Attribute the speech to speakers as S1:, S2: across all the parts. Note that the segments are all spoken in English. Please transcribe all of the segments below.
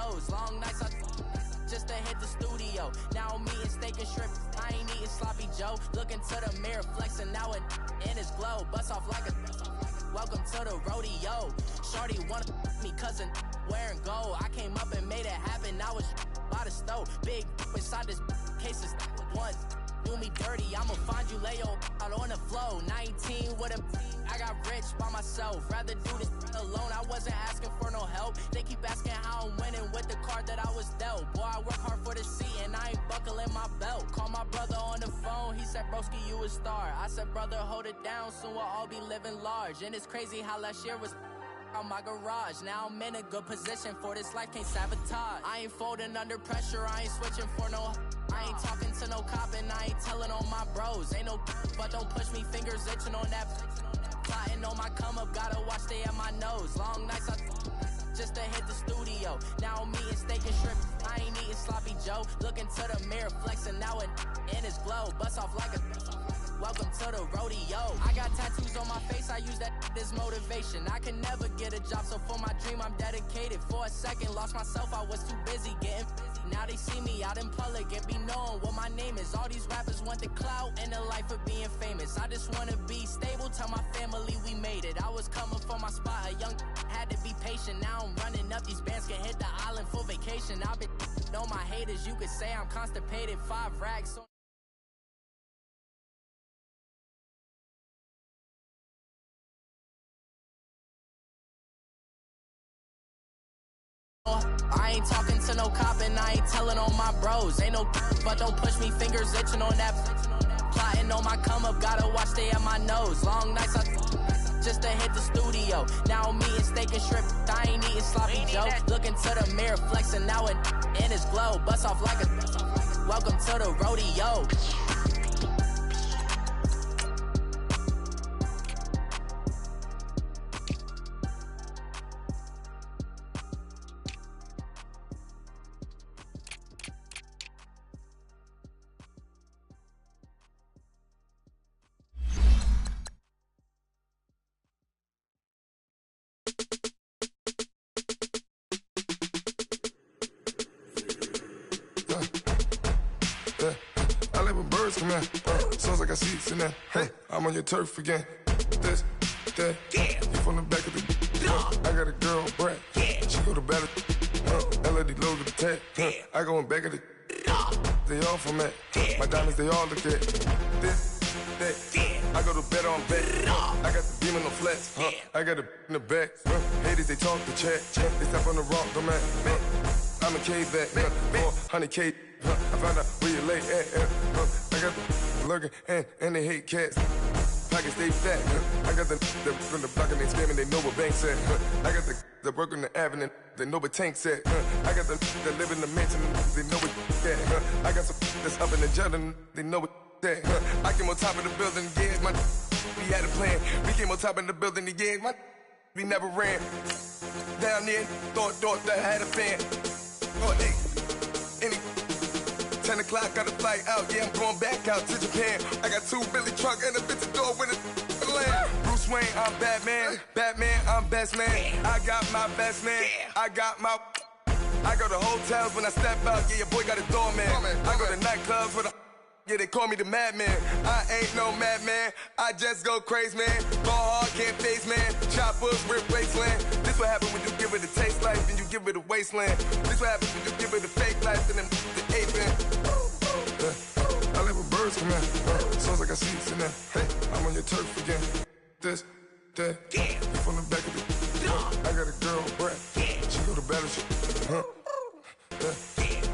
S1: nose. Long nights, just to hit the studio. Now I'm eating steak and shrimp. I ain't eating sloppy Joe. Look into the mirror, flexing now in his glow. Bust off like a. Welcome to the rodeo. Shorty wanna me cousin wearing gold. I came up and made it happen. I was by the stove. Big inside this case is one. Do me dirty, I'ma find you, lay your out on the floor. 19 with a I got rich by myself. Rather do this alone. I wasn't asking for no help. They keep asking how I'm winning with the card that I was dealt. Boy, I work hard for the seat and I ain't buckling my belt. Call my brother on the phone. He said, broski, you a star. I said, brother, hold it down. Soon we'll all be living large. And it's crazy how last year was on my garage. Now I'm in a good position for this life, can't sabotage. I ain't folding under pressure, I ain't switching for no. I ain't talking to no cop and I ain't telling on my bros. Ain't no but don't push me, fingers itching on that. Plotting on my come up, gotta watch stay at my nose. Long nights just to hit the studio. Now I'm eating steak and shrimp. I ain't eating sloppy Joe. Look into the mirror, flexing now in his glow. Bust off like a. Welcome to the rodeo. I got tattoos on my face, I use that as motivation. I can never get a job, so for my dream I'm dedicated. For a second, lost myself, I was too busy getting busy. Now they see me out in public and be knowing what my name is. All these rappers want the clout and the life of being famous. I just wanna be stable, tell my family we made it. I was coming for my spot, a young had to be patient. Now I'm running up, these bands can hit the island for vacation. I've been on my haters, you could say I'm constipated. 5 racks on I ain't talking to no cop and I ain't telling on my bros. Ain't no but don't push me, fingers itching on that. Plotting on my come up, gotta watch stay at my nose. Long nights just to hit the studio. Now I'm eating steak and shrimp. I ain't eating sloppy Joe. Looking to the mirror, flexing now in his glow. Bust off like a. Welcome to the rodeo.
S2: Come here, sounds like I seats in there. Hey, I'm on your turf again. This, that, you from the back of the. I got a girl, Brad. She go to battle. LED low to the tag. I go in back of the. They all from that. My diamonds, they all look at. This, that. I go to bed on bed. I got the beam in the flats. I got it in the back. Haters, they talk the chat. They step on the rock, don't man. I'm a cave back. 400K. I found out where you lay at. I got the lurking and they hate cats. Pockets stay fat. I got the from the block and they scamming, they know what banks at. I got the work on the avenue, they know what tanks at. I got the that live in the mansion, they know what that. I got some that's up in the jungle, they know what that. I came on top of the building, yeah, my we had a plan. We came on top of the building, yeah, my we never ran. Down there, thought that had a fan. Oh, hey, any 10 o'clock, got a flight out, yeah, I'm going back out to Japan. I got 2 Billy truck and a bitch door with a land. Bruce Wayne, I'm Batman. Batman, I'm best man. I got my best man. I go to hotels when I step out, yeah, your boy got a doorman. I go to nightclubs with a yeah, they call me the madman. I ain't no madman. I just go crazy, man. Go hard, can't face, man. Choppers, rip wasteland. This what happen when you give it a taste life and you give it a wasteland. This what happens when you give it a fake life and then the ape in. I live with birds come in. Sounds like I seats in there. Hey, I'm on your turf again. This, that, you from the back of the. I got a girl, Brad. She go to battleship.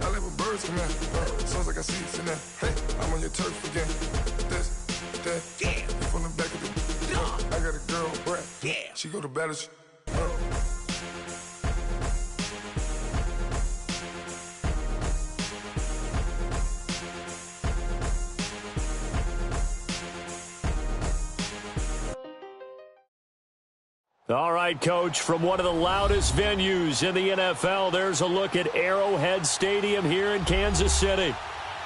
S2: I live with birds come in. Sounds like I seats in there. Hey, I'm on your turf again. This, that, you from the back of the. I got a girl, Brad. She go to battleship.
S3: All right, Coach, from one of the loudest venues in the NFL, there's a look at Arrowhead Stadium here in Kansas City.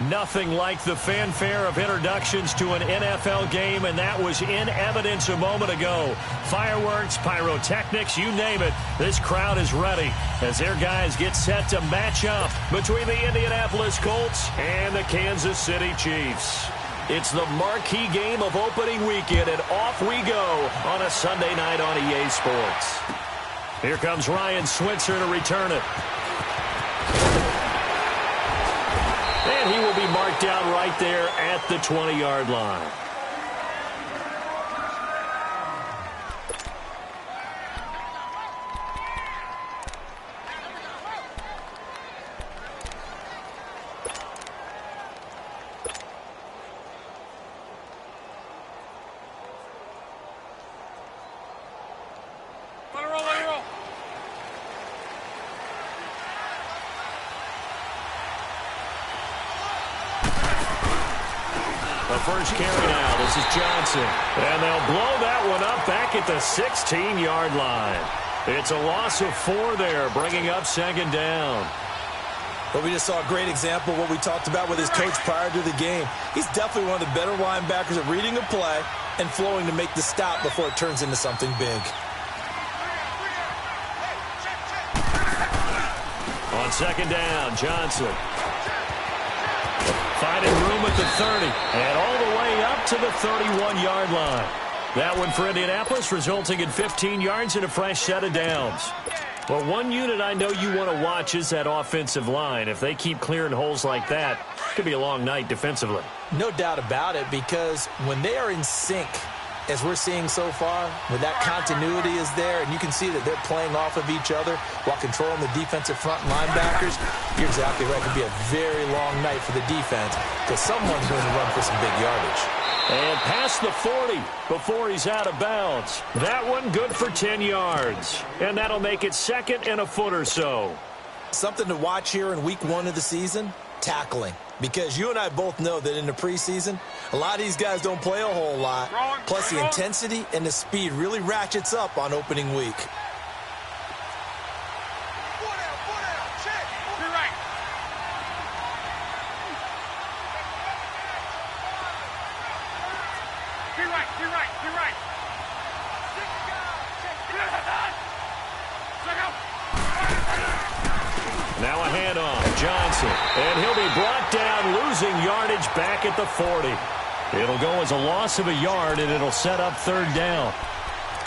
S3: Nothing like the fanfare of introductions to an NFL game, and that was in evidence a moment ago. Fireworks, pyrotechnics, you name it. This crowd is ready as their guys get set to match up between the Indianapolis Colts and the Kansas City Chiefs. It's the marquee game of opening weekend, and off we go on a Sunday night on EA Sports. Here comes Ryan Switzer to return it. And he will be marked down right there at the 20-yard line. First carry now. This is Johnson. And they'll blow that one up back at the 16-yard line. It's a loss of 4 there, bringing up second down.
S4: But we just saw a great example of what we talked about with his coach prior to the game. He's definitely one of the better linebackers at reading a play and flowing to make the stop before it turns into something big.
S3: On second down, Johnson. Finding room at the 30 and all the way up to the 31-yard line. That one for Indianapolis, resulting in 15 yards and a fresh set of downs. Well, one unit I know you want to watch is that offensive line. If they keep clearing holes like that, it could be a long night defensively.
S4: No doubt about it, because when they are in sync, as we're seeing so far, when that continuity is there, and you can see that they're playing off of each other while controlling the defensive front linebackers, you're exactly right. It could be a very long night for the defense because someone's going to run for some big yardage.
S3: And past the 40 before he's out of bounds. That one good for 10 yards. And that'll make it second and a foot or so.
S4: Something to watch here in week 1 of the season, tackling. Because you and I both know that in the preseason, a lot of these guys don't play a whole lot. Plus, the intensity and the speed really ratchets up on opening week.
S3: Now a handoff, Johnson, and he'll be brought down, losing yardage back at the 40. It'll go as a loss of a yard, and it'll set up third down.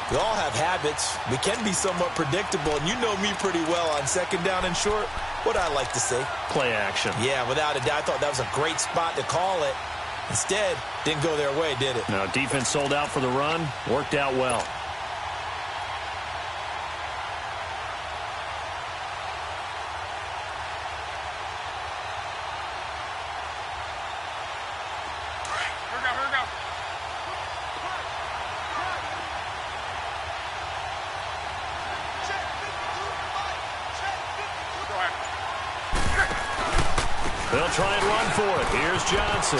S4: We all have habits. We can be somewhat predictable, and you know me pretty well on second down and short. What I like to say?
S3: Play action.
S4: Yeah, without a doubt. I thought that was a great spot to call it. Instead, didn't go their way, did it?
S3: Now, defense sold out for the run. Worked out well. They'll try and run for it. Here's Johnson.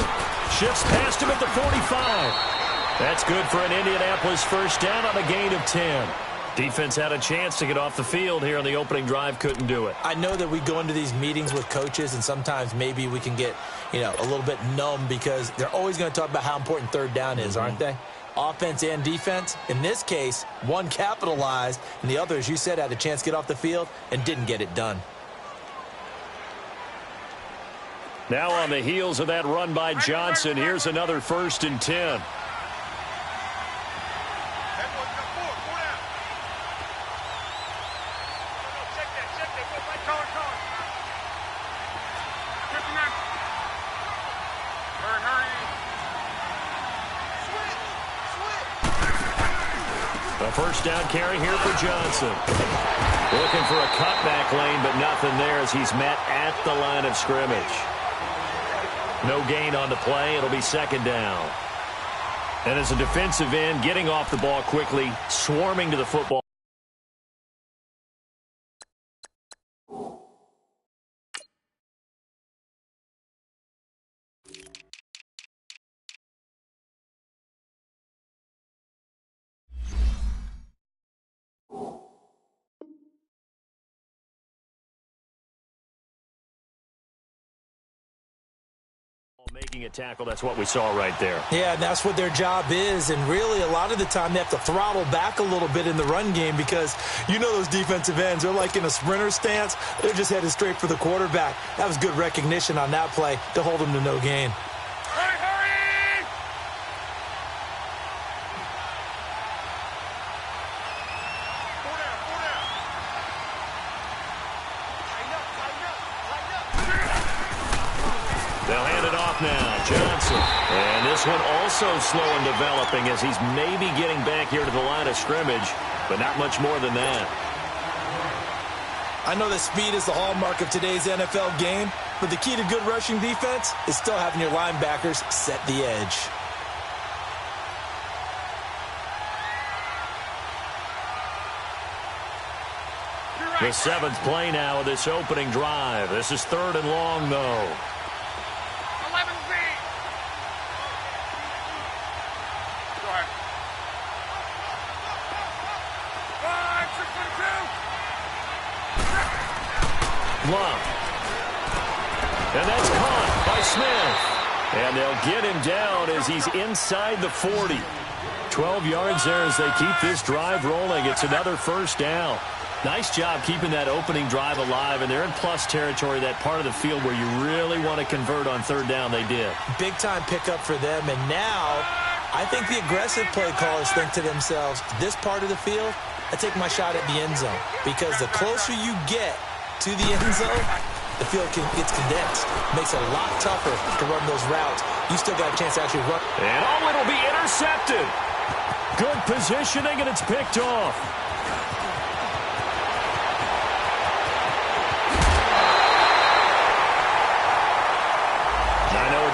S3: Shifts past him at the 45. That's good for an Indianapolis first down on a gain of 10. Defense had a chance to get off the field here on the opening drive. Couldn't do it.
S4: I know that we go into these meetings with coaches, and sometimes maybe we can get, a little bit numb because they're always going to talk about how important third down is, aren't they? Offense and defense. In this case, one capitalized, and the other, as you said, had a chance to get off the field and didn't get it done.
S3: Now on the heels of that run by Johnson, here's another 1st and 10. A first down carry here for Johnson. Looking for a cutback lane, but nothing there as he's met at the line of scrimmage. No gain on the play. It'll be second down. And as a defensive end, getting off the ball quickly, swarming to the football. Making a tackle, that's what we saw right there.
S4: Yeah, and that's what their job is. And really, a lot of the time, they have to throttle back a little bit in the run game because you know those defensive ends, they're like in a sprinter stance. They're just headed straight for the quarterback. That was good recognition on that play to hold them to no gain.
S3: They'll hand it off now. Johnson. And this one also slow in developing as he's maybe getting back here to the line of scrimmage, but not much more than that.
S4: I know that speed is the hallmark of today's NFL game, but the key to good rushing defense is still having your linebackers set the edge.
S3: The 7th play now of this opening drive. This is 3rd and long, though.
S5: 11 feet. Go ahead. 5, 6, 2.
S3: Love. And that's caught by Smith. And they'll get him down as he's inside the 40. 12 yards there as they keep this drive rolling. It's another first down. Nice job keeping that opening drive alive, and they're in plus territory, that part of the field where you really want to convert on 3rd down. They did.
S4: Big-time pickup for them, and now I think the aggressive play callers think to themselves, this part of the field, I take my shot at the end zone, because the closer you get to the end zone, the field gets condensed. Makes it a lot tougher to run those routes. You still got a chance to actually run.
S3: And it'll be intercepted. Good positioning, and it's picked off.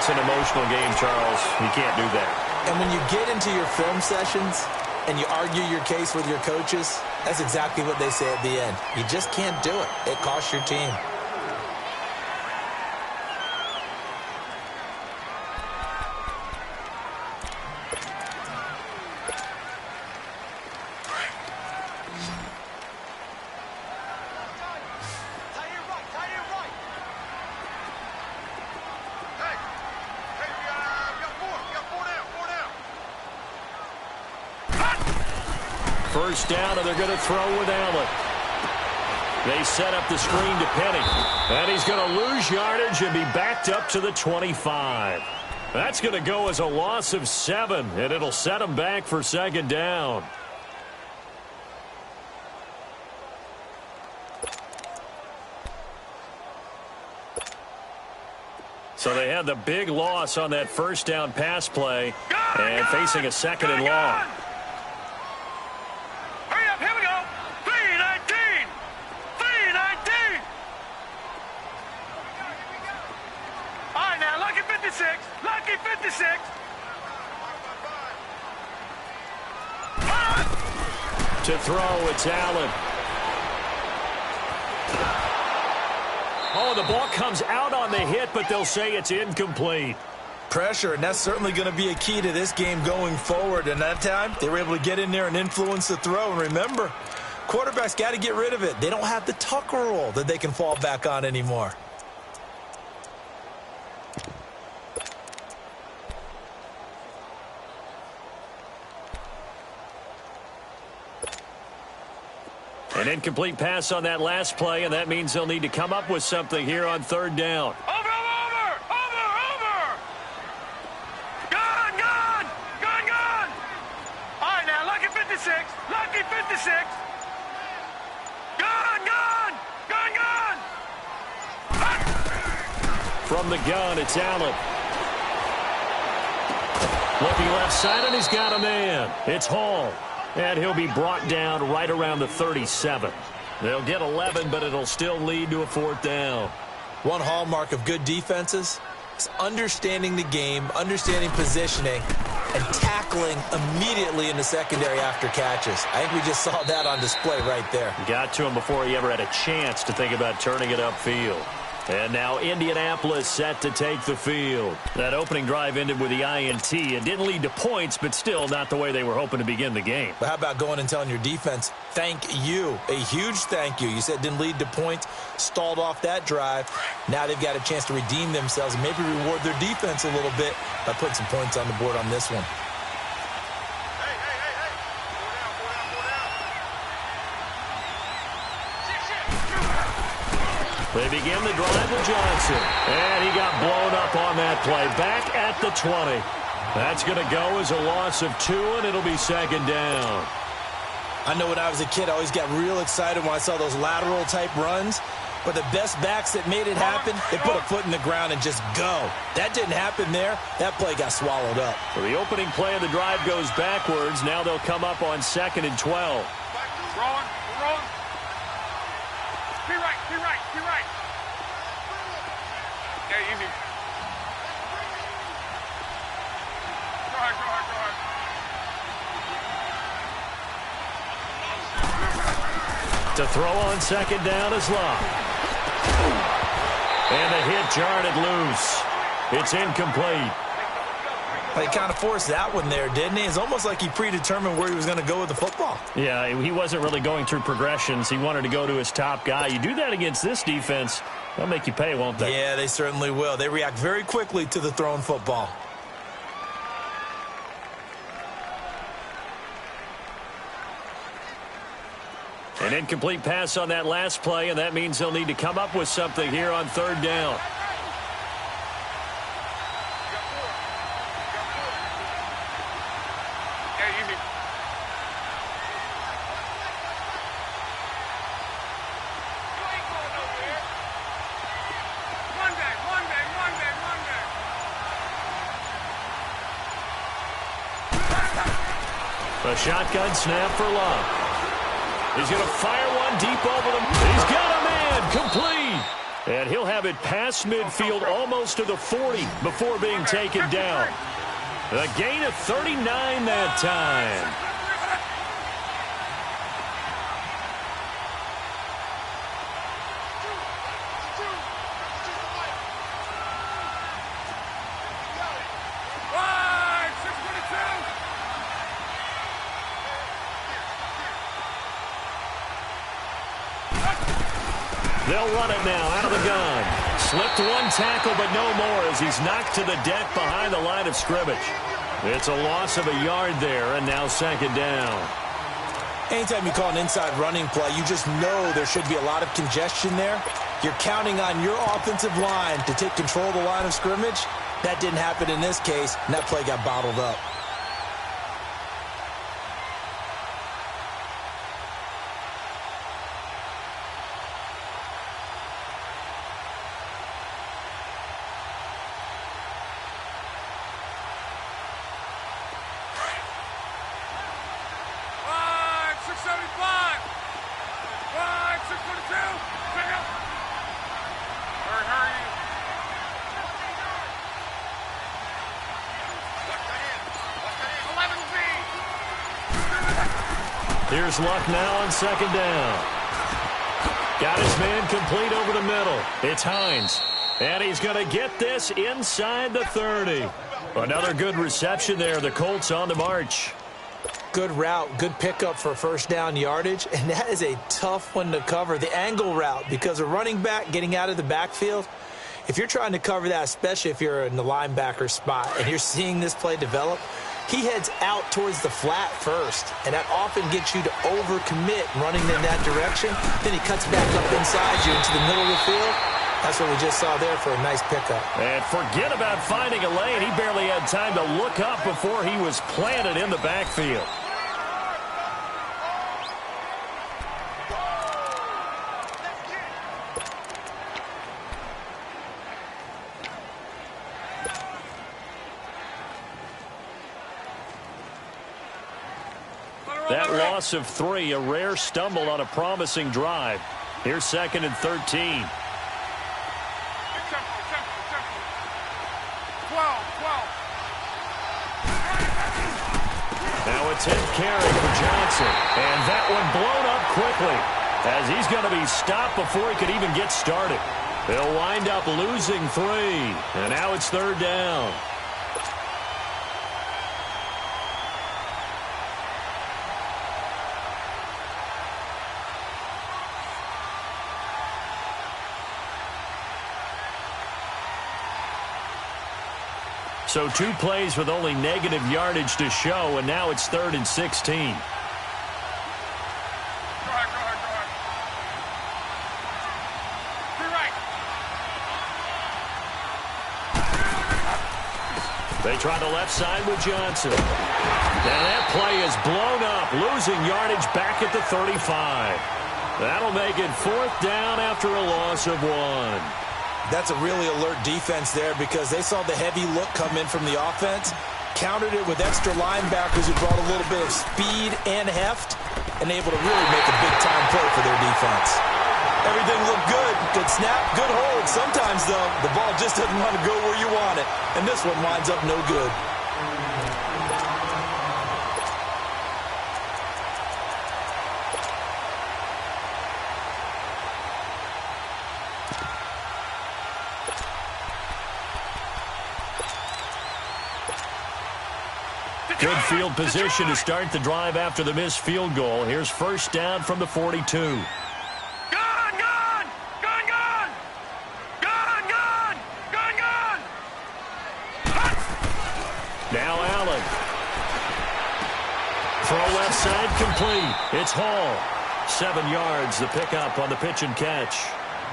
S3: It's an emotional game, Charles. You can't do that.
S4: And when you get into your film sessions and you argue your case with your coaches, that's exactly what they say at the end. You just can't do it. It costs your team.
S3: First down, and they're going to throw with Allen. They set up the screen to Penny. And he's going to lose yardage and be backed up to the 25. That's going to go as a loss of 7, and it'll set him back for 2nd down. So they had the big loss on that first down pass play and facing a 2nd and long.
S5: Lucky 56.
S3: To throw, it's Allen. Oh, the ball comes out on the hit, but they'll say it's incomplete.
S4: Pressure, and that's certainly going to be a key to this game going forward. And that time, they were able to get in there and influence the throw. And remember, quarterbacks got to get rid of it. They don't have the Tucker rule that they can fall back on anymore.
S3: An incomplete pass on that last play, and that means they'll need to come up with something here on 3rd down.
S5: Over! Gone! All right, now, lucky 56. Lucky 56. Gone!
S3: From the gun, it's Allen. Looking left side, and he's got a man. It's Hall. And he'll be brought down right around the 37. They'll get 11, but it'll still lead to a 4th down.
S4: One hallmark of good defenses is understanding the game, understanding positioning, and tackling immediately in the secondary after catches. I think we just saw that on display right there.
S3: Got to him before he ever had a chance to think about turning it upfield. And now Indianapolis set to take the field. That opening drive ended with the INT. It didn't lead to points, but still not the way they were hoping to begin the game.
S4: But how about going and telling your defense, thank you, a huge thank you. You said it didn't lead to points, stalled off that drive. Now they've got a chance to redeem themselves and maybe reward their defense a little bit by putting some points on the board on this one.
S3: They begin the drive with Johnson. And he got blown up on that play. Back at the 20. That's going to go as a loss of 2, and it'll be second down.
S4: I know when I was a kid, I always got real excited when I saw those lateral-type runs. But the best backs that made it happen, they put a foot in the ground and just go. That didn't happen there. That play got swallowed up.
S3: So the opening play of the drive goes backwards. Now they'll come up on 2nd and 12.
S5: Wrong. Be right. Yeah, easy. Go ahead.
S3: To throw on 2nd down is Locke. And the hit jarred it loose. It's incomplete.
S4: He kind of forced that one there, didn't he? It's almost like he predetermined where he was going to go with the football.
S3: Yeah, he wasn't really going through progressions. He wanted to go to his top guy. You do that against this defense, they'll make you pay, won't they?
S4: Yeah, they certainly will. They react very quickly to the thrown football.
S3: An incomplete pass on that last play, and that means they'll need to come up with something here on 3rd down. A shotgun snap for Locke. He's going to fire one deep over the... He's got a man complete. And he'll have it past midfield almost to the 40 before being taken down. A gain of 39 that time. They'll run it now out of the gun. Slipped one tackle, but no more as he's knocked to the deck behind the line of scrimmage. It's a loss of a yard there, and now 2nd down.
S4: Anytime you call an inside running play, you just know there should be a lot of congestion there. You're counting on your offensive line to take control of the line of scrimmage. That didn't happen in this case, and that play got bottled up.
S3: Here's Luck now on 2nd down. Got his man complete over the middle. It's Hines. And he's going to get this inside the 30. Another good reception there. The Colts on the march.
S4: Good route, good pickup for 1st down yardage, and that is a tough one to cover. The angle route, because a running back getting out of the backfield, if you're trying to cover that, especially if you're in the linebacker spot and you're seeing this play develop, he heads out towards the flat first, and that often gets you to overcommit running in that direction. Then he cuts back up inside you into the middle of the field. That's what we just saw there for a nice pickup.
S3: And forget about finding a lane. He barely had time to look up before he was planted in the backfield. That loss of 3, a rare stumble on a promising drive. Here's 2nd and 13.
S5: 12.
S3: Now a 10th carry for Johnson. And that one blown up quickly as he's going to be stopped before he could even get started. They'll wind up losing 3, and now it's 3rd down. So 2 plays with only negative yardage to show, and now it's 3rd and 16. They try the left side with Johnson. And that play is blown up, losing yardage back at the 35. That'll make it 4th down after a loss of 1.
S4: That's a really alert defense there because they saw the heavy look come in from the offense, countered it with extra linebackers who brought a little bit of speed and heft, and able to really make a big-time play for their defense. Everything looked good. Good snap, good hold. Sometimes, though, the ball just doesn't want to go where you want it, and this one winds up no good.
S3: Good field position to start the drive after the missed field goal. Here's 1st down from the 42.
S5: Gun!
S3: Now Allen. Throw left side complete. It's Hall. 7 yards, the pickup on the pitch and catch.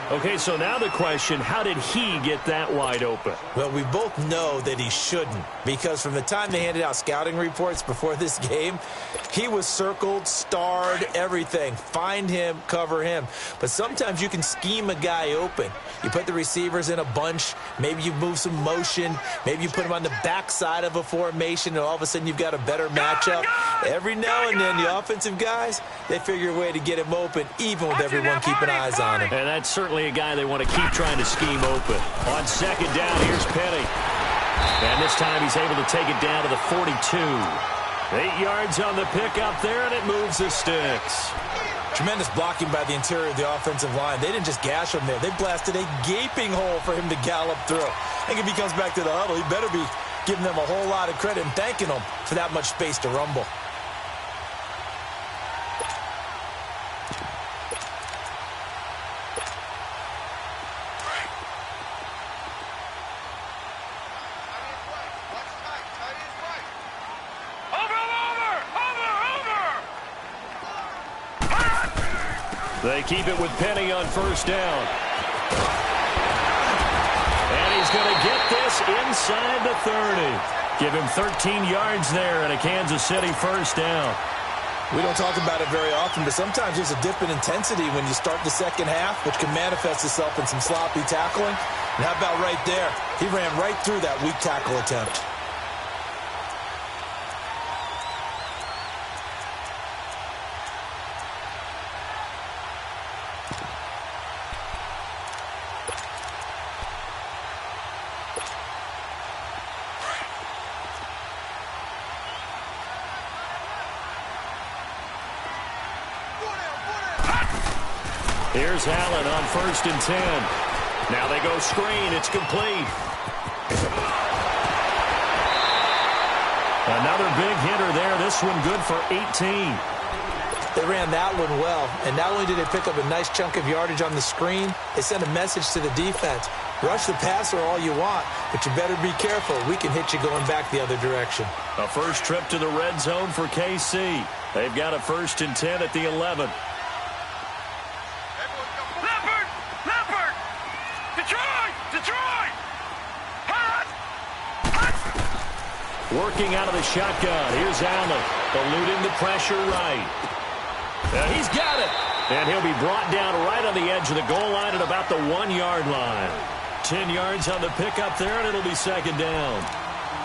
S3: Okay, so now the question, how did he get that wide open?
S4: Well, we both know that he shouldn't, because from the time they handed out scouting reports before this game, he was circled, starred, everything. Find him, cover him. But sometimes you can scheme a guy open. You put the receivers in a bunch, maybe you move some motion, maybe you put him on the backside of a formation, and all of a sudden you've got a better matchup. Every now and then, the offensive guys, they figure a way to get him open, even with everyone keeping eyes on him.
S3: And that's certainly a guy they want to keep trying to scheme open. On 2nd down, here's Penny. And this time he's able to take it down to the 42. 8 yards on the pickup there, and it moves the sticks.
S4: Tremendous blocking by the interior of the offensive line. They didn't just gash him there. They blasted a gaping hole for him to gallop through. I think if he comes back to the huddle, he better be giving them a whole lot of credit and thanking them for that much space to rumble.
S3: They keep it with Penny on 1st down. And he's going to get this inside the 30. Give him 13 yards there and a Kansas City 1st down.
S4: We don't talk about it very often, but sometimes there's a dip in intensity when you start the second half, which can manifest itself in some sloppy tackling. And how about right there? He ran right through that weak tackle attempt.
S3: Here's Allen on 1st and 10. Now they go screen. It's complete. Another big hitter there. This one good for 18.
S4: They ran that one well, and not only did they pick up a nice chunk of yardage on the screen, they sent a message to the defense. Rush the passer all you want, but you better be careful. We can hit you going back the other direction.
S3: A first trip to the red zone for KC. They've got a 1st and 10 at the 11. Working out of the shotgun. Here's Allen, eluding the pressure right. He's got it. And he'll be brought down right on the edge of the goal line at about the 1-yard line. 10 yards on the pickup there, and it'll be 2nd down.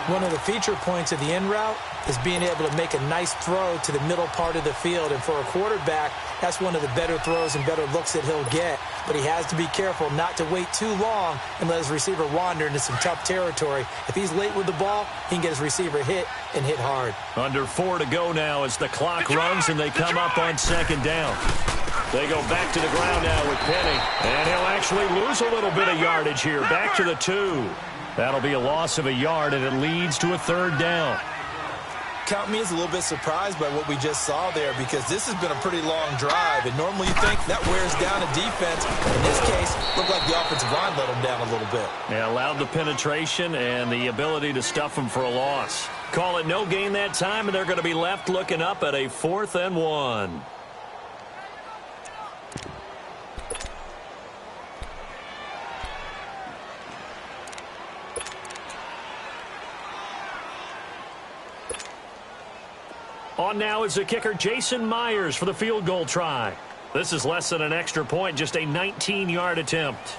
S4: One of the feature points of the in route is being able to make a nice throw to the middle part of the field. And for a quarterback, that's one of the better throws and better looks that he'll get. But he has to be careful not to wait too long and let his receiver wander into some tough territory. If he's late with the ball, he can get his receiver hit and hit hard.
S3: Under 4 to go now as the clock runs and they come up on second down. They go back to the ground now with Penny. And he'll actually lose a little bit of yardage here. Back to the 2. That'll be a loss of a yard, and it leads to a third down.
S4: Count me as a little bit surprised by what we just saw there, because this has been a pretty long drive, and normally you think that wears down a defense. In this case, looked like the offensive line let them down a little bit.
S3: Yeah, allowed the penetration and the ability to stuff them for a loss. Call it no gain that time, and they're going to be left looking up at a 4th and 1. On now is the kicker, Jason Myers, for the field goal try. This is less than an extra point, just a 19-yard attempt.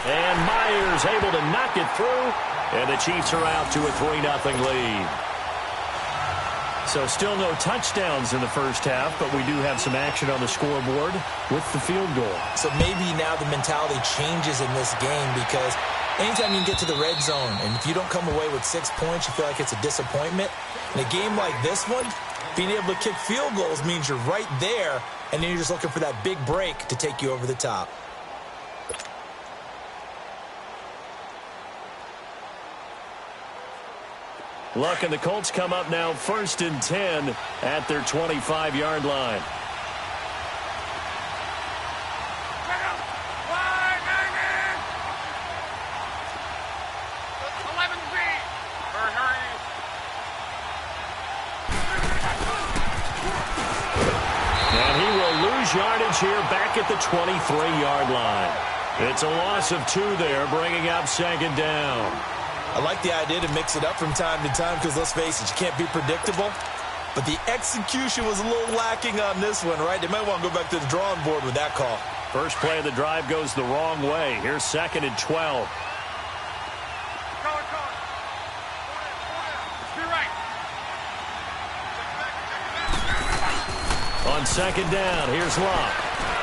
S3: And Myers able to knock it through, and the Chiefs are out to a 3-0 lead. So still no touchdowns in the first half, but we do have some action on the scoreboard with the field goal. So maybe now the mentality changes in this game, because anytime you can get to the red zone, and if you don't come away with 6 points, you feel like it's a disappointment. In a game like this one, being able to kick field goals means you're right there, and then you're just looking for that big break to take you over the top. Look, and the Colts come up now 1st and 10 at their 25-yard line. Yardage here back at the 23-yard line. It's a loss of 2 there, bringing up 2nd down. I like the idea to mix it up from time to time because, let's face it, you can't be predictable. But the execution was a little lacking on this one, right? They might want to go back to the drawing board with that call. First play of the drive goes the wrong way. Here's 2nd and 12. On 2nd down, here's Locke.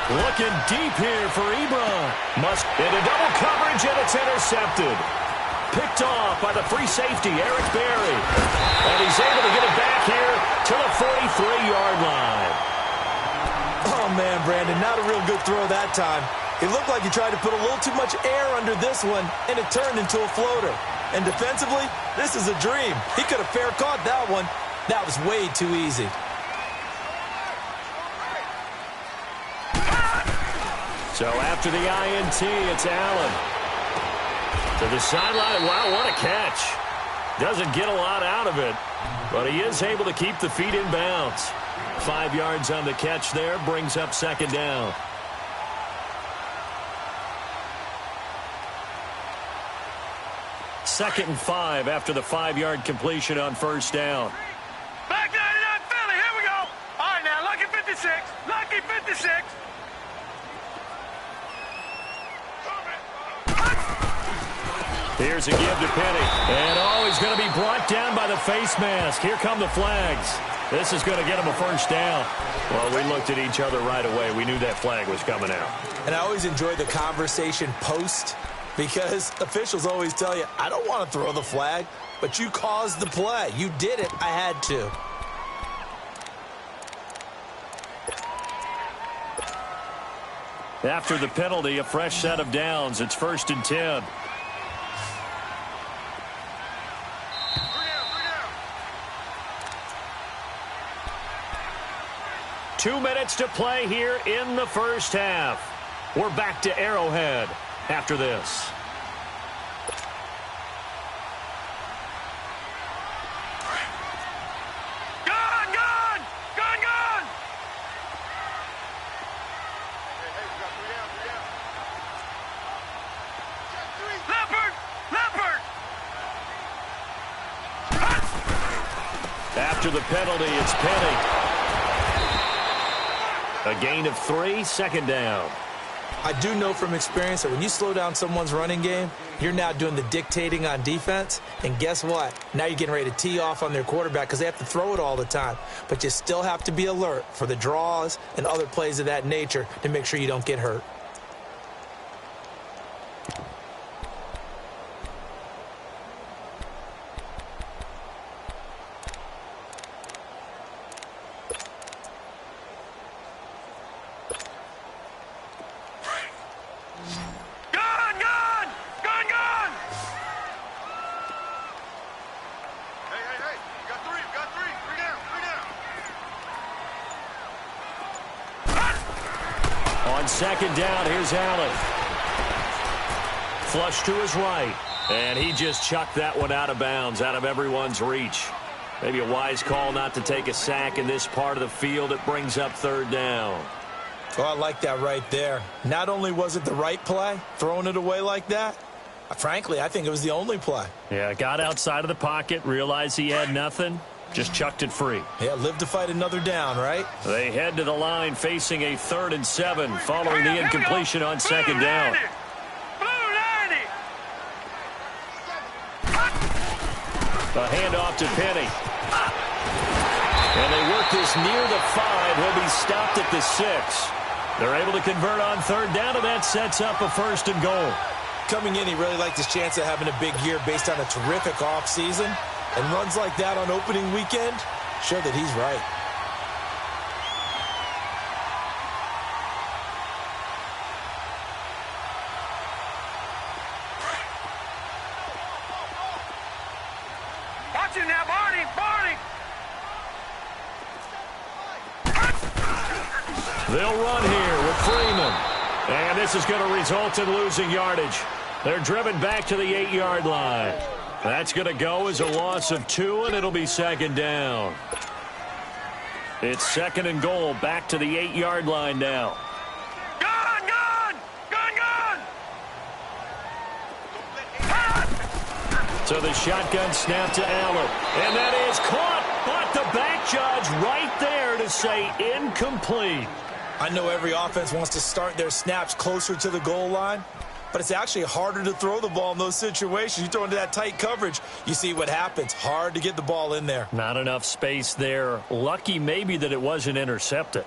S3: Looking deep here for Ebron. Must into double coverage, and it's intercepted. Picked off by the free safety, Eric Berry. And he's able to get it back here to the 43-yard line. Oh, man, Brandon, not a real good throw that time. It looked like he tried to put a little too much air under this one, and it turned into a floater. And defensively, this is a dream. He could have fair caught that one. That was way too easy. So after the INT, it's Allen. To the sideline. Wow, what a catch. Doesn't get a lot out of it, but he is able to keep the feet in bounds. 5 yards on the catch there, brings up 2nd down. Second and 5 after the 5-yard completion on 1st down.
S5: Back 99 Philly, here we go. All right, now, lucky 56. Lucky 56.
S3: Here's a give to Penny. And, he's going to be brought down by the face mask. Here come the flags. This is going to get him a 1st down. Well, we looked at each other right away. We knew that flag was coming out. And I always enjoy the conversation post, because officials always tell you, I don't want to throw the flag, but you caused the play. You did it. I had to. After the penalty, a fresh set of downs. It's 1st and 10. 2 minutes to play here in the first half. We're back to Arrowhead after this.
S5: Gone, gone! Gone, gone! Leopard! Leopard!
S3: After the penalty, it's Penny. A gain of 3, 2nd down.
S4: I do know from experience that when you slow down someone's running game, you're now doing the dictating on defense. And guess what? Now you're getting ready to tee off on their quarterback because they have to throw it all the time. But you still have to be alert for the draws and other plays of that nature to make sure you don't get hurt.
S3: On second down, here's Allen. Flush to his right. And he just chucked that one out of bounds, out of everyone's reach. Maybe a wise call not to take a sack in this part of the field. It brings up third down.
S4: Oh, I like that right there. Not only was it the right play, throwing it away like that, frankly, I think it was the only play.
S3: Yeah, got outside of the pocket, realized he had nothing, just chucked it free.
S4: Yeah, live to fight another down, right?
S3: They head to the line facing a 3rd and 7 following the incompletion on second down. A handoff to Penny. And they work this near the 5. He'll be stopped at the 6. They're able to convert on third down, and that sets up a 1st and goal.
S4: Coming in, he really liked his chance of having a big year based on a terrific offseason. And runs like that on opening weekend show that he's right.
S5: Watch him now, Barney! Barney!
S3: They'll run here with Freeman. And this is going to result in losing yardage. They're driven back to the 8-yard line. That's going to go as a loss of 2, and it'll be second down. It's 2nd and goal, back to the 8-yard line now.
S5: Gun! Gun! Gun! Gun!
S3: So the shotgun snap to Allen. And that is caught, but the back judge right there to say incomplete.
S4: I know every offense wants to start their snaps closer to the goal line, but it's actually harder to throw the ball in those situations. You throw into that tight coverage, you see what happens. Hard to get the ball in there.
S3: Not enough space there. Lucky maybe that it wasn't intercepted.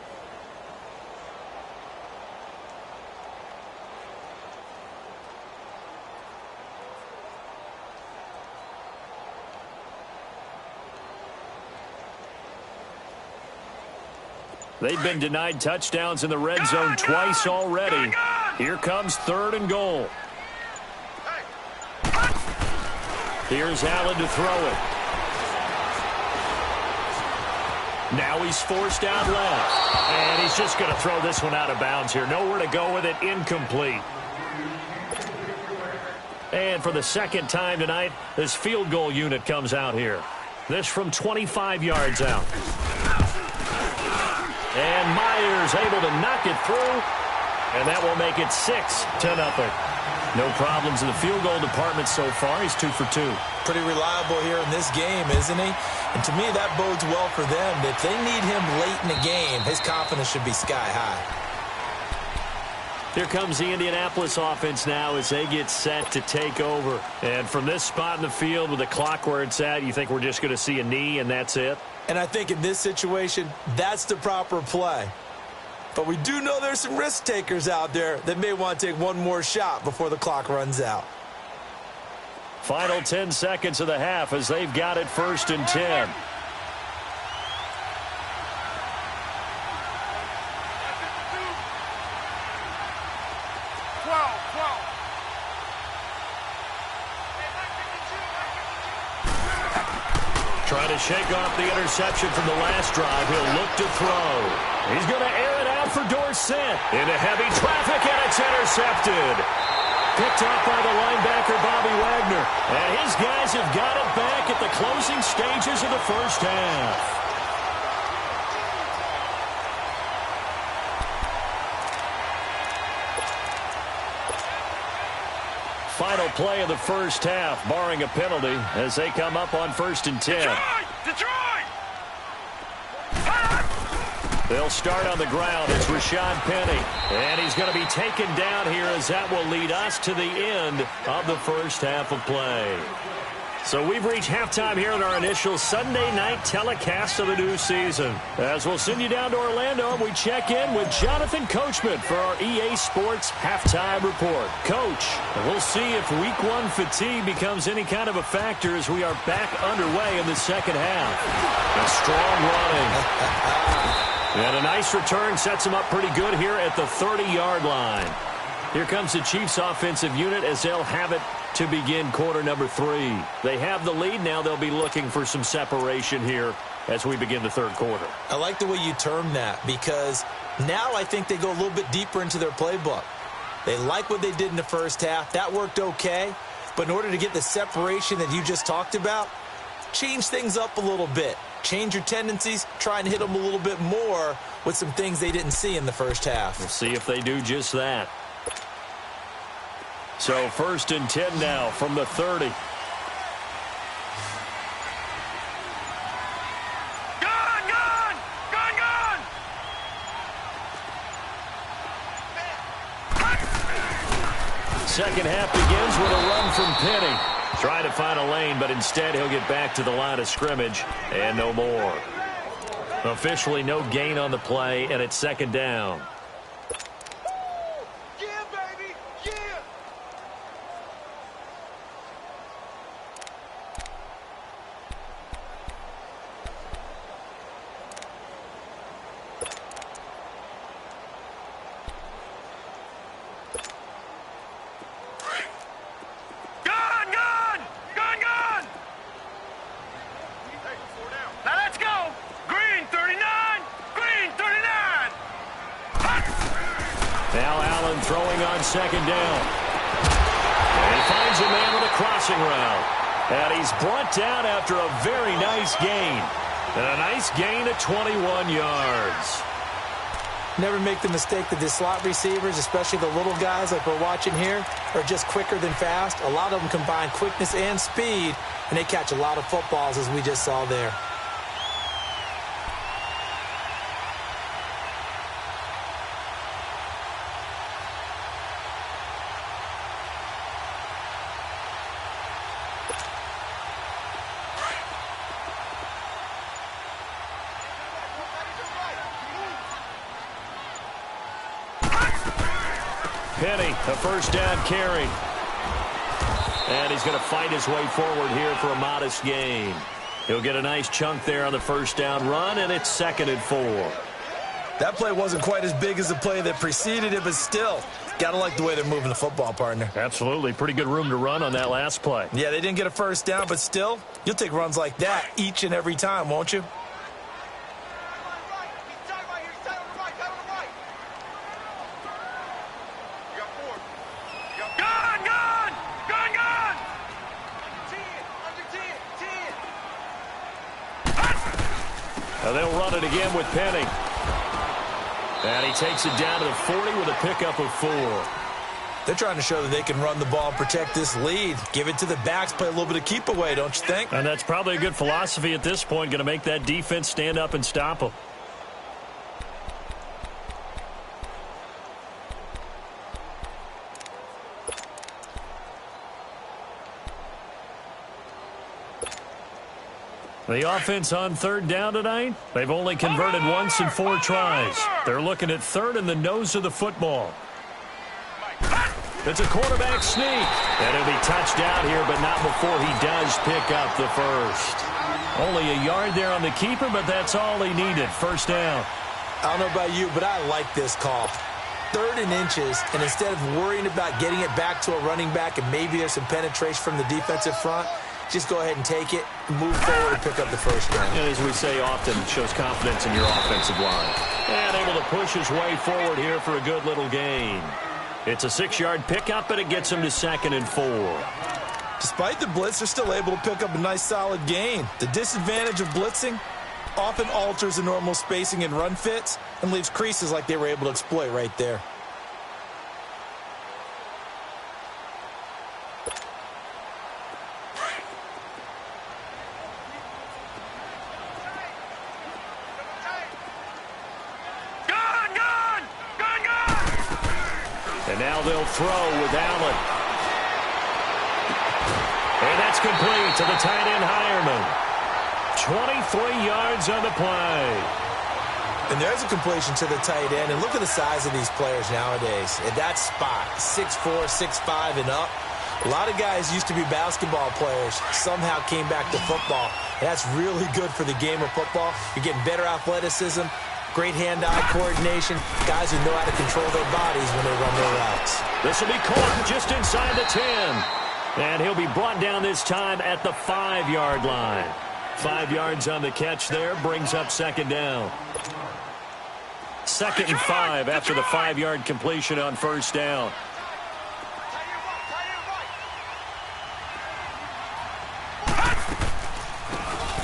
S3: They've been denied touchdowns in the red zone twice already. Here comes 3rd and goal. Here's Allen to throw it. Now he's forced out left. And he's just going to throw this one out of bounds here. Nowhere to go with it. Incomplete. And for the 2nd time tonight, this field goal unit comes out here. This from 25 yards out. And Myers able to knock it through. And that will make it 6-0. No problems in the field goal department so far. He's 2 for 2.
S4: Pretty reliable here in this game, isn't he? And to me, that bodes well for them. If they need him late in the game, his confidence should be sky high.
S3: Here comes the Indianapolis offense now as they get set to take over. And from this spot in the field with the clock where it's at, you think we're just going to see a knee and that's it?
S4: And I think in this situation, that's the proper play. But we do know there's some risk takers out there that may want to take one more shot before the clock runs out.
S3: Final 10 seconds of the half as they've got it 1st and 10. Trying to shake off the interception from the last drive. He'll look to throw. He's going to air it out for Dorsett. Into heavy traffic, and it's intercepted. Picked off by the linebacker, Bobby Wagner. And his guys have got it back at the closing stages of the first half. Final play of the first half, barring a penalty, as they come up on 1st and 10.
S5: Detroit!
S3: They'll start on the ground. It's Rashad Penny. And he's going to be taken down here as that will lead us to the end of the first half of play. So we've reached halftime here in our initial Sunday night telecast of the new season. As we'll send you down to Orlando, we check in with Jonathan Coachman for our EA Sports Halftime Report. Coach, we'll see if Week 1 fatigue becomes any kind of a factor as we are back underway in the second half. A strong running. And a nice return sets him up pretty good here at the 30-yard line. Here comes the Chiefs offensive unit as they'll have it to begin quarter number 3. They have the lead. Now they'll be looking for some separation here as we begin the third quarter.
S4: I like the way you term that because now I think they go a little bit deeper into their playbook. They like what they did in the first half. That worked okay. But in order to get the separation that you just talked about, change things up a little bit. Change your tendencies. Try and hit them a little bit more with some things they didn't see in the first half.
S3: We'll see if they do just that. So 1st and 10 now from the 30.
S5: Gone!
S3: Second half begins with a run from Penny. Trying to find a lane, but instead he'll get back to the line of scrimmage and no more. Officially no gain on the play, and it's second down. Second down. And he finds a man with a crossing route. And he's brought down after a very nice gain. And a nice gain of 21 yards.
S4: Never make the mistake that the slot receivers, especially the little guys like we're watching here, are just quicker than fast. A lot of them combine quickness and speed, and they catch a lot of footballs as we just saw there.
S3: Penny, a first down carry. And he's going to fight his way forward here for a modest gain. He'll get a nice chunk there on the first down run, and it's 2nd and 4.
S4: That play wasn't quite as big as the play that preceded it, but still, got to like the way they're moving the football, partner.
S3: Absolutely. Pretty good room to run on that last play.
S4: Yeah, they didn't get a first down, but still, you'll take runs like that each and every time, won't you?
S3: They'll run it again with Penny. And he takes it down to the 40 with a pickup of 4.
S4: They're trying to show that they can run the ball and protect this lead. Give it to the backs, play a little bit of keep away, don't you think?
S3: And that's probably a good philosophy at this point, going to make that defense stand up and stop them. The offense on 3rd down tonight, they've only converted once in 4 tries. They're looking at 3rd in the nose of the football. It's a quarterback sneak. And he'll be touched out here, but not before he does pick up the first. Only a yard there on the keeper, but that's all he needed. First down.
S4: I don't know about you, but I like this call. 3rd and inches, and instead of worrying about getting it back to a running back and maybe there's some penetration from the defensive front, just go ahead and take it, move forward, and pick up the first down.
S3: And as we say often, it shows confidence in your offensive line. And able to push his way forward here for a good little gain. It's a 6-yard pickup, but it gets him to 2nd and 4.
S4: Despite the blitz, they're still able to pick up a nice, solid gain. The disadvantage of blitzing often alters the normal spacing and run fits and leaves creases like they were able to exploit right there.
S3: And now they'll throw with Allen. And that's complete to the tight end, Hireman. 23 yards on the play.
S4: And there's a completion to the tight end. And look at the size of these players nowadays. At that spot, 6'4", 6'5", and up. A lot of guys used to be basketball players, somehow came back to football. And that's really good for the game of football. You're getting better athleticism, great hand-eye coordination, guys who know how to control their bodies when they run their routes.
S3: This will be caught just inside the 10. And he'll be brought down this time at the 5-yard line. 5 yards on the catch there, brings up second down. 2nd and 5 after the 5-yard completion on first down.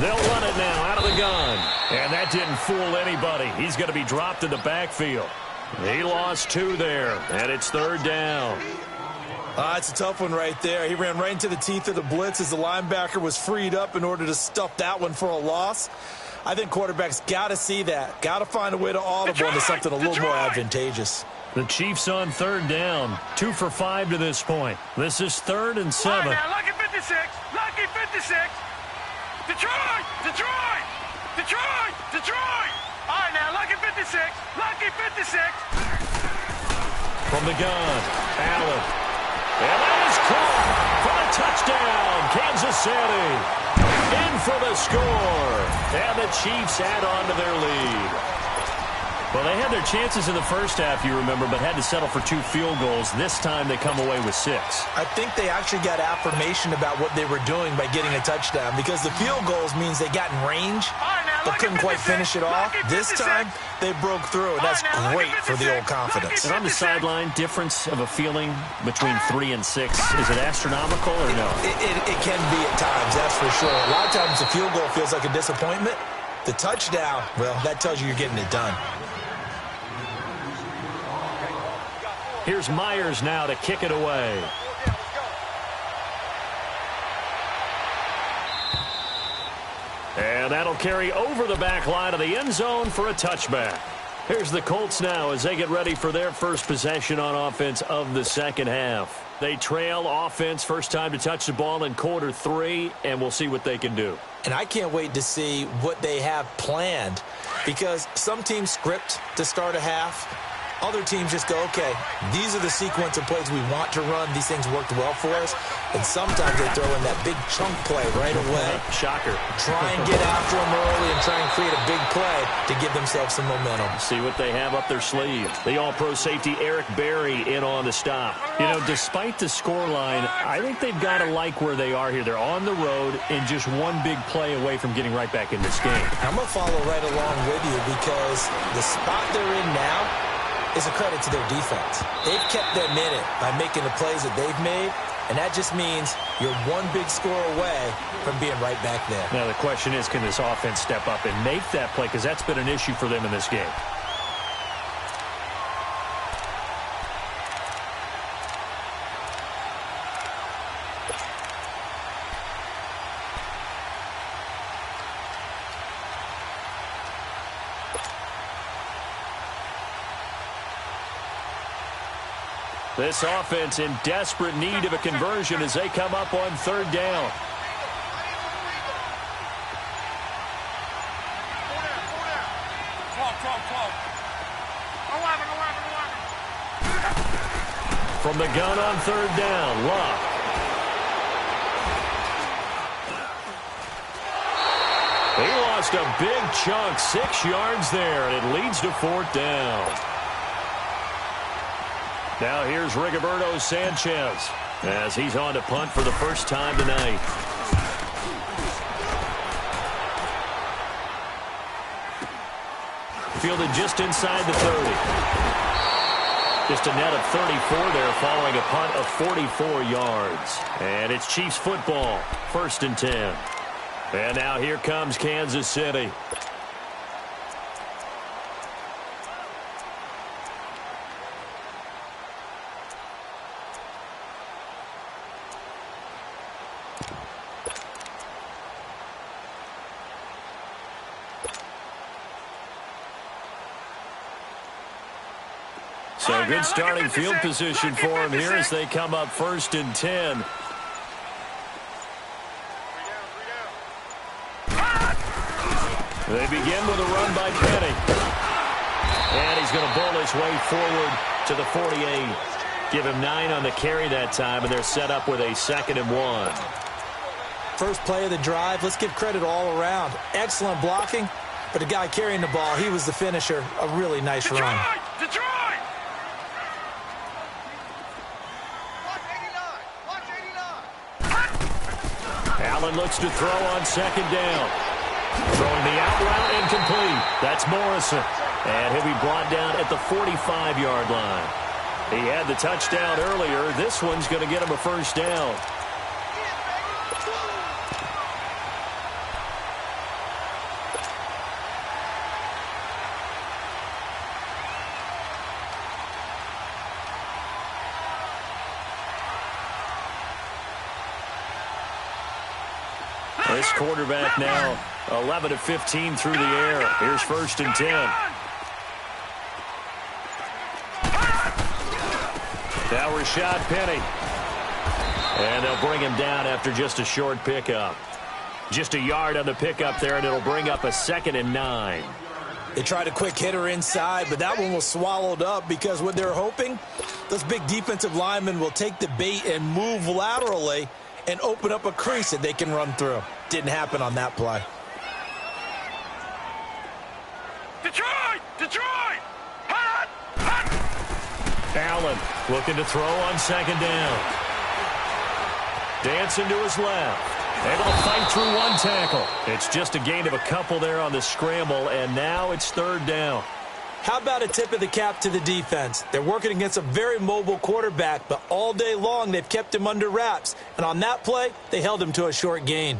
S3: They'll run it now out of the gun. And that didn't fool anybody. He's going to be dropped in the backfield. He lost 2 there, and it's 3rd down.
S4: It's a tough one right there. He ran right into the teeth of the blitz as the linebacker was freed up in order to stuff that one for a loss. I think quarterbacks got to see that. Got to find a way to audible into something a little more advantageous.
S3: The Chiefs on 3rd down. 2 for 5 to this point. This is 3rd and 7.
S5: Now, lucky 56. Lucky 56. Detroit! Detroit! Detroit! Detroit! All right, now, lucky 56. Lucky 56.
S3: From the gun, Allen. And that is caught for a touchdown, Kansas City. In for the score. And the Chiefs add on to their lead. Well, they had their chances in the first half, you remember, but had to settle for 2 field goals. This time they come away with 6.
S4: I think they actually got affirmation about what they were doing by getting a touchdown, because the field goals means they got in range but couldn't quite finish it off. This time they broke through, and that's great for the old confidence.
S3: And on the sideline, difference of a feeling between 3 and 6, is it astronomical or no?
S4: It can be at times, that's for sure. A lot of times the field goal feels like a disappointment. The touchdown, well, that tells you you're getting it done.
S3: Here's Myers now to kick it away. And that'll carry over the back line of the end zone for a touchback. Here's the Colts now as they get ready for their first possession on offense of the second half. They trail offense, first time to touch the ball in quarter 3, and we'll see what they can do.
S4: And I can't wait to see what they have planned, because some teams script to start a half. Other teams just go, okay, these are the sequence of plays we want to run. These things worked well for us. And sometimes they throw in that big chunk play right away.
S3: Shocker.
S4: Try and get after them early and try and create a big play to give themselves some momentum.
S3: See what they have up their sleeve. The all-pro safety Eric Berry in on the stop. You know, despite the scoreline, I think they've got to like where they are here. They're on the road and just one big play away from getting right back in this game.
S4: I'm going to follow right along with you, because the spot they're in now is a credit to their defense. They've kept them in it by making the plays that they've made, and that just means you're one big score away from being right back there.
S3: Now the question is, can this offense step up and make that play? Because that's been an issue for them in this game. This offense in desperate need of a conversion as they come up on 3rd down. From the gun on 3rd down, Luck. He lost a big chunk, 6 yards there, and it leads to 4th down. Now here's Rigoberto Sanchez as he's on to punt for the first time tonight. Fielded just inside the 30. Just a net of 34 there following a punt of 44 yards. And it's Chiefs football, 1st and 10. And now here comes Kansas City. So good starting field position for him here as they come up 1st and 10. They begin with a run by Penny. And he's going to bowl his way forward to the 48. Give him 9 on the carry that time, and they're set up with a 2nd and 1.
S4: First play of the drive, let's give credit all around. Excellent blocking, but the guy carrying the ball, he was the finisher. A really nice run.
S5: Detroit!
S3: Allen looks to throw on 2nd down. Throwing the out route incomplete. That's Morrison. And he'll be brought down at the 45-yard line. He had the touchdown earlier. This one's going to get him a 1st down. This quarterback now 11 of 15 through the air. Here's 1st and 10. Now Rashad Penny. And they'll bring him down after just a short pickup. Just a yard on the pickup there, and it'll bring up a 2nd and 9.
S4: They tried a quick hitter inside, but that one was swallowed up because what they're hoping, those big defensive linemen will take the bait and move laterally and open up a crease that they can run through. Didn't happen on that play.
S5: Detroit! Hot!
S3: Allen looking to throw on 2nd down. Dancing to his left. Able to fight through one tackle. It's just a gain of a couple there on the scramble, and now it's 3rd down.
S4: How about a tip of the cap to the defense? They're working against a very mobile quarterback, but all day long they've kept him under wraps. And on that play, they held him to a short gain.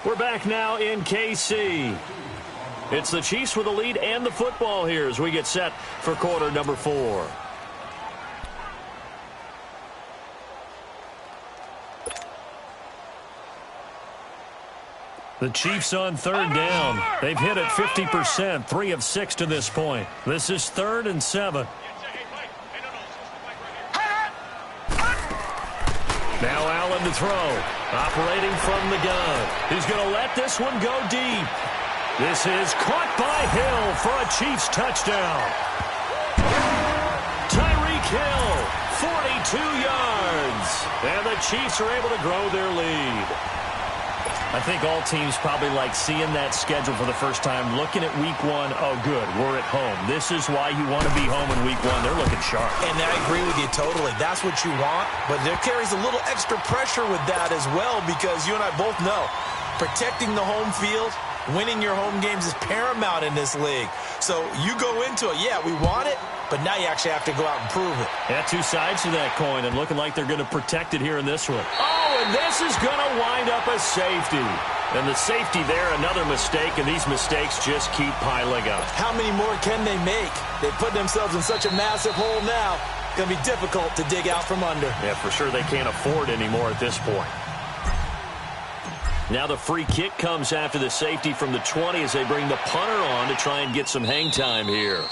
S3: We're back now in KC. It's the Chiefs with the lead and the football here as we get set for quarter number 4. The Chiefs on 3rd down. They've hit it 50%, 3 of 6 to this point. This is 3rd and 7. Now Allen to throw. Operating from the gun. He's going to let this one go deep. This is caught by Hill for a Chiefs touchdown. Tyreek Hill, 42 yards. And the Chiefs are able to grow their lead. I think all teams probably like seeing that schedule for the first time, looking at week 1. Oh, good, we're at home. This is why you want to be home in week 1. They're looking sharp.
S4: And I agree with you totally. That's what you want, but there carries a little extra pressure with that as well because you and I both know protecting the home field, winning your home games is paramount in this league. So you go into it, yeah, we want it, but now you actually have to go out and prove it.
S3: Yeah, 2 sides to that coin, and looking like they're going to protect it here in this one. Oh, and this is going to wind up a safety. And the safety there, another mistake, and these mistakes just keep piling up.
S4: How many more can they make? They put themselves in such a massive hole now. It's going to be difficult to dig out from under.
S3: Yeah, for sure they can't afford anymore at this point. Now the free kick comes after the safety from the 20 as they bring the punter on to try and get some hang time here.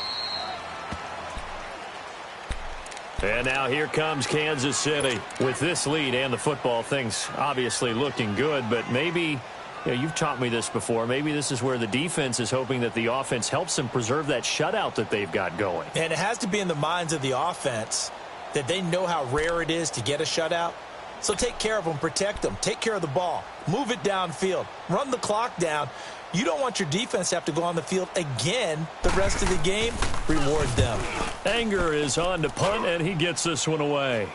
S3: And now here comes Kansas City. With this lead and the football, things obviously looking good, but maybe, you've taught me this before, maybe this is where the defense is hoping that the offense helps them preserve that shutout that they've got going.
S4: And it has to be in the minds of the offense that they know how rare it is to get a shutout. So take care of them, protect them, take care of the ball, move it downfield, run the clock down. You don't want your defense to have to go on the field again the rest of the game. Reward them.
S3: Anger is on to punt, and he gets this one away.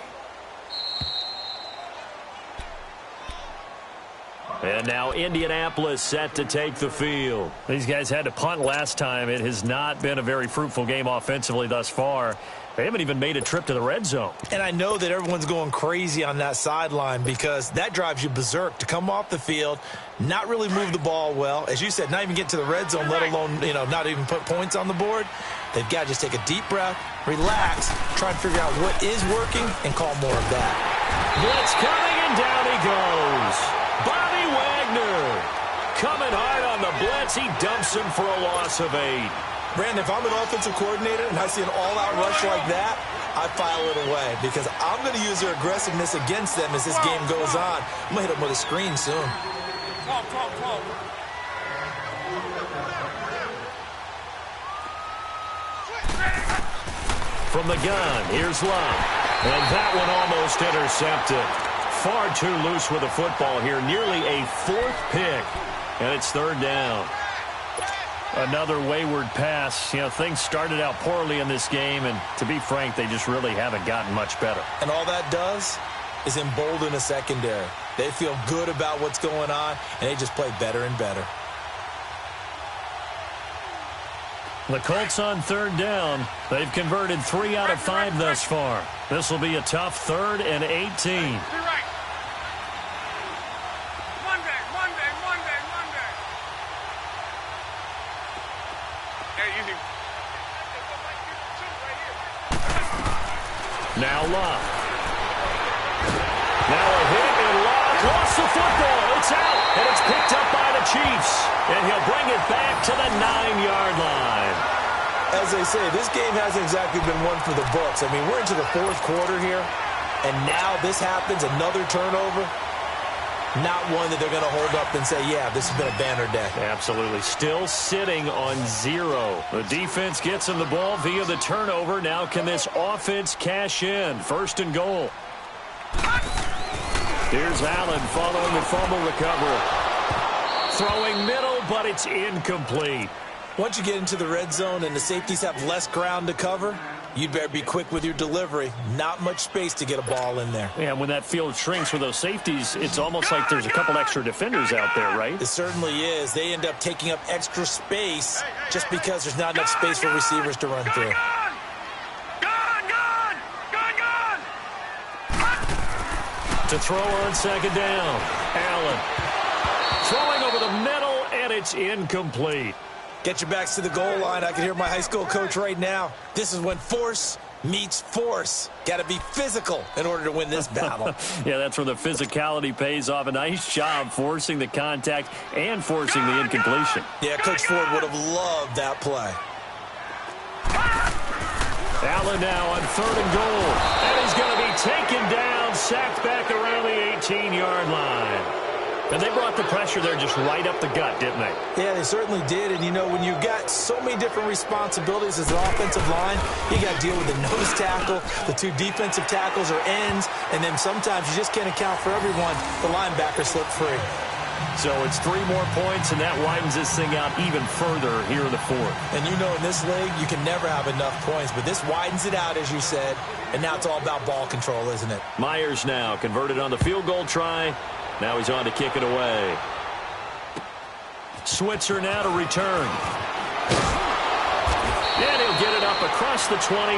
S3: And now Indianapolis set to take the field. These guys had to punt last time. It has not been a very fruitful game offensively thus far. They haven't even made a trip to the red zone.
S4: And I know that everyone's going crazy on that sideline because that drives you berserk to come off the field, not really move the ball well. As you said, not even get to the red zone, let alone, not even put points on the board. They've got to just take a deep breath, relax, try and figure out what is working, and call more of that.
S3: Blitz coming And down he goes. Bobby Wagner coming hard on the blitz. He dumps him for a loss of 8.
S4: Brandon, if I'm an offensive coordinator and I see an all-out rush like that, I file it away because I'm going to use their aggressiveness against them as this game goes on. I'm going to hit them with a screen soon.
S3: From the gun, here's Love. And that one almost intercepted. Far too loose with the football here. Nearly a 4th pick. And it's 3rd down. Another wayward pass. You know, things started out poorly in this game, and to be frank, they just really haven't gotten much better.
S4: And all that does is embolden a secondary. They feel good about what's going on, and they just play better and better.
S3: The Colts on 3rd down. They've converted 3 out of 5 thus far. This will be a tough 3rd and 18. Now Love. Now a hit, and Love lost the football. It's out, and it's picked up by the Chiefs. And he'll bring it back to the 9-yard line.
S4: As they say, this game hasn't exactly been one for the books. I mean, we're into the 4th quarter here, and now this happens, another turnover. Not one that they're going to hold up and say, yeah, this has been a banner day.
S3: Absolutely. Still sitting on 0. The defense gets him the ball via the turnover. Now can this offense cash in? 1st and goal. Here's Allen following the fumble recovery. Throwing middle, but it's incomplete.
S4: Once you get into the red zone and the safeties have less ground to cover, you'd better be quick with your delivery. Not much space to get a ball in there.
S3: Yeah, when that field shrinks with those safeties, it's almost like there's a couple extra defenders out there, right?
S4: It certainly is. They end up taking up extra space just because there's not enough space for receivers to run through.
S3: To throw on 2nd down. Allen throwing over the middle, and it's incomplete.
S4: Get your backs to the goal line. I can hear my high school coach right now. This is when force meets force. Got to be physical in order to win this battle.
S3: Yeah, that's where the physicality pays off. A nice job forcing the contact and forcing the incompletion.
S4: Yeah, Coach Ford would have loved that play.
S3: Allen now on 3rd and goal. And he's going to be taken down, sacked back around the 18-yard line. And they brought the pressure there just right up the gut, didn't they?
S4: Yeah, they certainly did. And, you know, when you've got so many different responsibilities as an offensive line, you got to deal with the nose tackle, the 2 defensive tackles or ends, and then sometimes you just can't account for everyone. The linebacker slipped free.
S3: So it's 3 more points, and that widens this thing out even further here in the 4th.
S4: And you know, in this league, you can never have enough points, but this widens it out, as you said, and now it's all about ball control, isn't it?
S3: Myers now converted on the field goal try. Now he's on to kick it away. Switzer now to return. And he'll get it up across the 20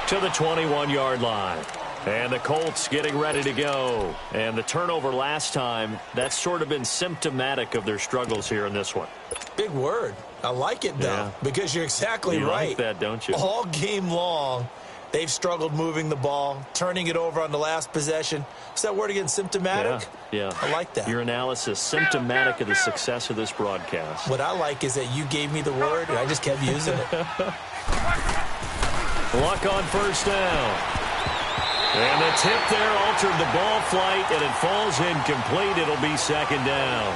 S3: to the 21-yard line. And the Colts getting ready to go. And the turnover last time, that's sort of been symptomatic of their struggles here in this one.
S4: Big word. I like it, though, because you're exactly right.
S3: You like that, don't you?
S4: All game long, they've struggled moving the ball, turning it over on the last possession. Is that word again, symptomatic?
S3: Yeah.
S4: I like that.
S3: Your analysis, symptomatic of the success of this broadcast.
S4: What I like is that you gave me the word, and I just kept using it.
S3: Luck on 1st down. And the tip there altered the ball flight, and it falls incomplete. It'll be 2nd down.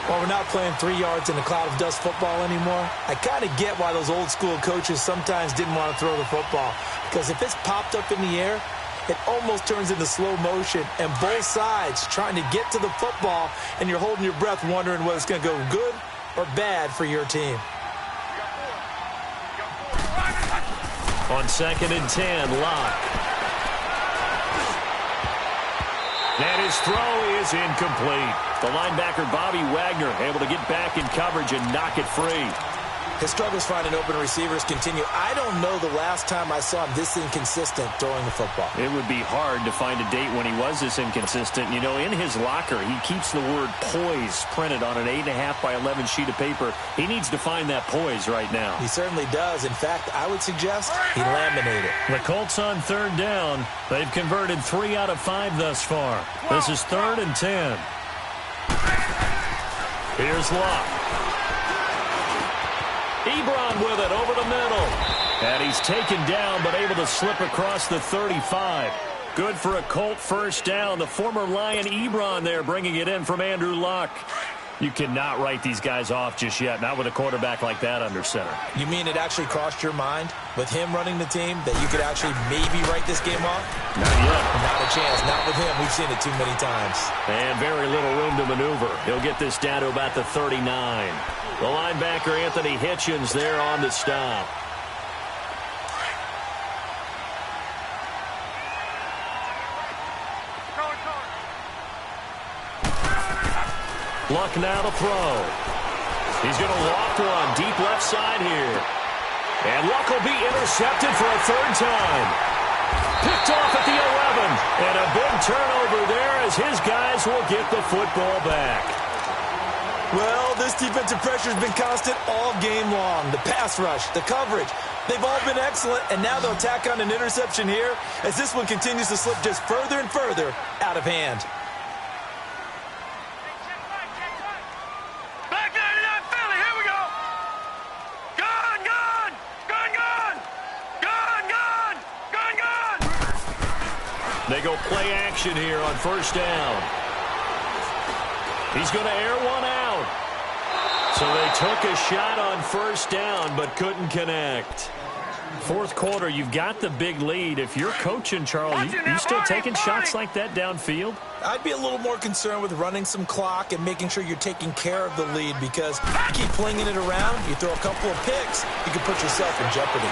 S4: Well, we're not playing 3 yards in a cloud of dust football anymore. I kind of get why those old school coaches sometimes didn't want to throw the football. Because if it's popped up in the air, it almost turns into slow motion. And both sides trying to get to the football, and you're holding your breath wondering whether it's going to go good or bad for your team.
S3: On 2nd and 10, Locke. And his throw is incomplete. The linebacker, Bobby Wagner, able to get back in coverage and knock it free.
S4: His struggles finding open receivers continue. I don't know the last time I saw him this inconsistent throwing the football.
S3: It would be hard to find a date when he was this inconsistent. You know, in his locker, he keeps the word poise printed on an 8.5 by 11 sheet of paper. He needs to find that poise right now.
S4: He certainly does. In fact, I would suggest he laminate it.
S3: The Colts on third down. They've converted 3 out of 5 thus far. This is 3rd and 10. Here's Luck. Ebron with it over the middle. And he's taken down, but able to slip across the 35. Good for a Colt first down. The former Lion Ebron there bringing it in from Andrew Luck. You cannot write these guys off just yet, not with a quarterback like that under center.
S4: You mean it actually crossed your mind with him running the team that you could actually maybe write this game off?
S3: Not yet.
S4: Not a chance. Not with him. We've seen it too many times.
S3: And very little room to maneuver. He'll get this down to about the 39. The linebacker, Anthony Hitchens, there on the stop. Luck now to throw. He's going to loft one deep left side here. And Luck will be intercepted for a 3rd time. Picked off at the 11. And a big turnover there as his guys will get the football back.
S4: Well, this defensive pressure has been constant all game long. The pass rush, the coverage, they've all been excellent. And now they'll tack on an interception here as this one continues to slip just further and further out of hand.
S3: They go play action here on first down. He's going to air one out. So they took a shot on first down but couldn't connect. 4th quarter, you've got the big lead. If you're coaching, Charles, you still taking shots like that downfield?
S4: I'd be a little more concerned with running some clock and making sure you're taking care of the lead, because you keep flinging it around, you throw a couple of picks, you can put yourself in jeopardy.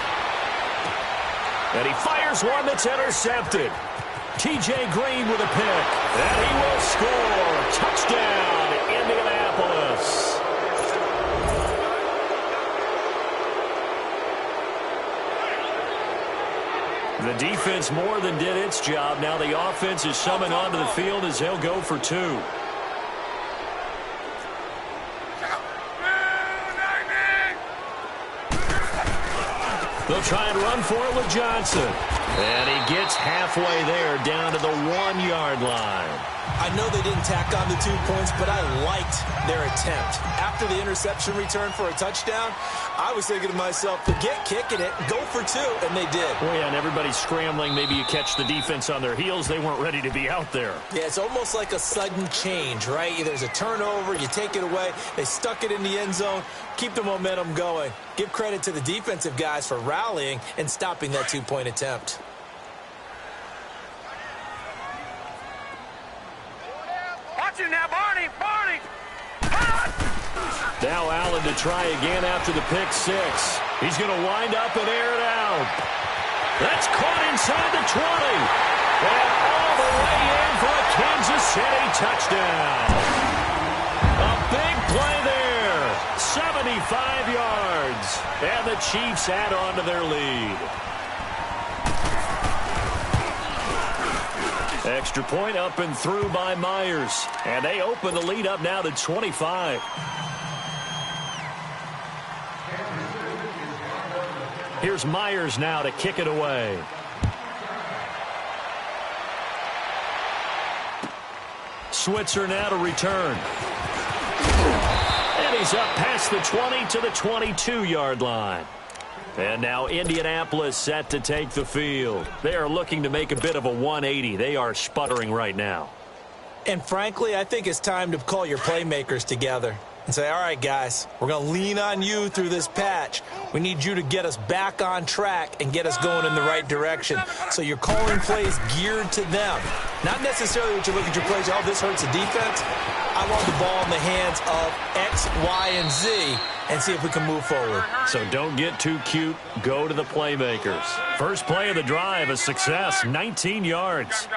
S3: And he fires one that's intercepted. T.J. Green with a pick. And he will score. Touchdown, Indianapolis. The defense more than did its job. Now the offense is summoned onto the field as they'll go for 2. They'll try and run for it with Johnson. And he gets halfway there down to the 1-yard line.
S4: I know they didn't tack on the 2 points, but I liked their attempt. After the interception return for a touchdown, I was thinking to myself, forget kicking it, go for 2, and they did.
S3: Oh, yeah, and everybody's scrambling. Maybe you catch the defense on their heels. They weren't ready to be out there.
S4: Yeah, it's almost like a sudden change, right? There's a turnover, you take it away, they stuck it in the end zone, keep the momentum going. Give credit to the defensive guys for rallying and stopping that 2-point attempt.
S5: Watch him now, Barney!
S3: Now Allen to try again after the pick 6. He's going to wind up and air it out. That's caught inside the 20. And all the way in for a Kansas City touchdown. A big play there. 75 yards. And the Chiefs add on to their lead. Extra point up and through by Myers. And they open the lead up now to 25. Here's Myers now to kick it away. Switzer now to return. And he's up past the 20 to the 22-yard line. And now Indianapolis set to take the field. They are looking to make a bit of a 180. They are sputtering right now.
S4: And frankly, I think it's time to call your playmakers together and say, all right, guys, we're going to lean on you through this patch. We need you to get us back on track and get us going in the right direction. So you're calling plays geared to them. Not necessarily what you look at your plays, oh, this hurts the defense. I want the ball in the hands of X, Y, and Z and see if we can move forward.
S3: So don't get too cute. Go to the playmakers. First play of the drive, a success, 19 yards.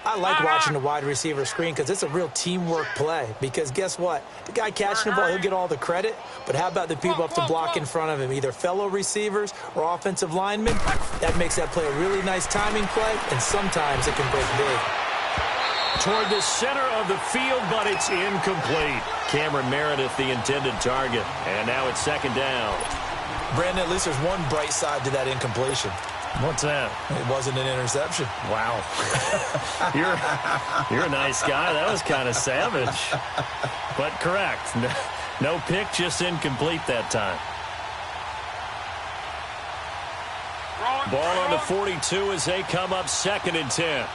S4: I like watching the wide receiver screen because it's a real teamwork play. Because guess what? The guy catching the ball, he'll get all the credit. But how about the people up to block in front of him, either fellow receivers or offensive linemen? That makes that play a really nice timing play, and sometimes it can break big.
S3: Toward the center of the field, but it's incomplete. Cameron Meredith, the intended target. And now it's second down.
S4: Brandon, at least there's one bright side to that incompletion.
S3: What's that?
S4: It wasn't an interception.
S3: Wow. You're a nice guy. That was kind of savage. But correct. No pick, just incomplete that time. Ball on the 42 as they come up 2nd and 10.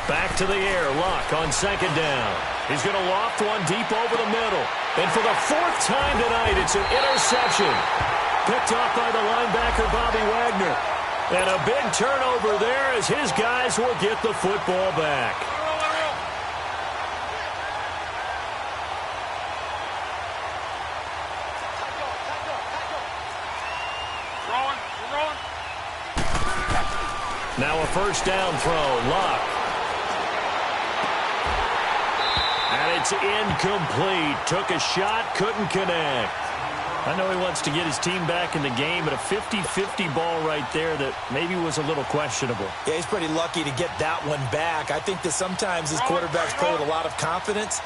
S3: Back to the air. Luck on 2nd down. He's going to loft one deep over the middle. And for the 4th time tonight, it's an interception. Picked off by the linebacker, Bobby Wagner. And a big turnover there as his guys will get the football back. Now a first down throw. Luck. And it's incomplete. Took a shot, couldn't connect. I know he wants to get his team back in the game, but a 50-50 ball right there that maybe was a little questionable.
S4: Yeah, he's pretty lucky to get that one back. I think that sometimes his quarterbacks play with a lot of confidence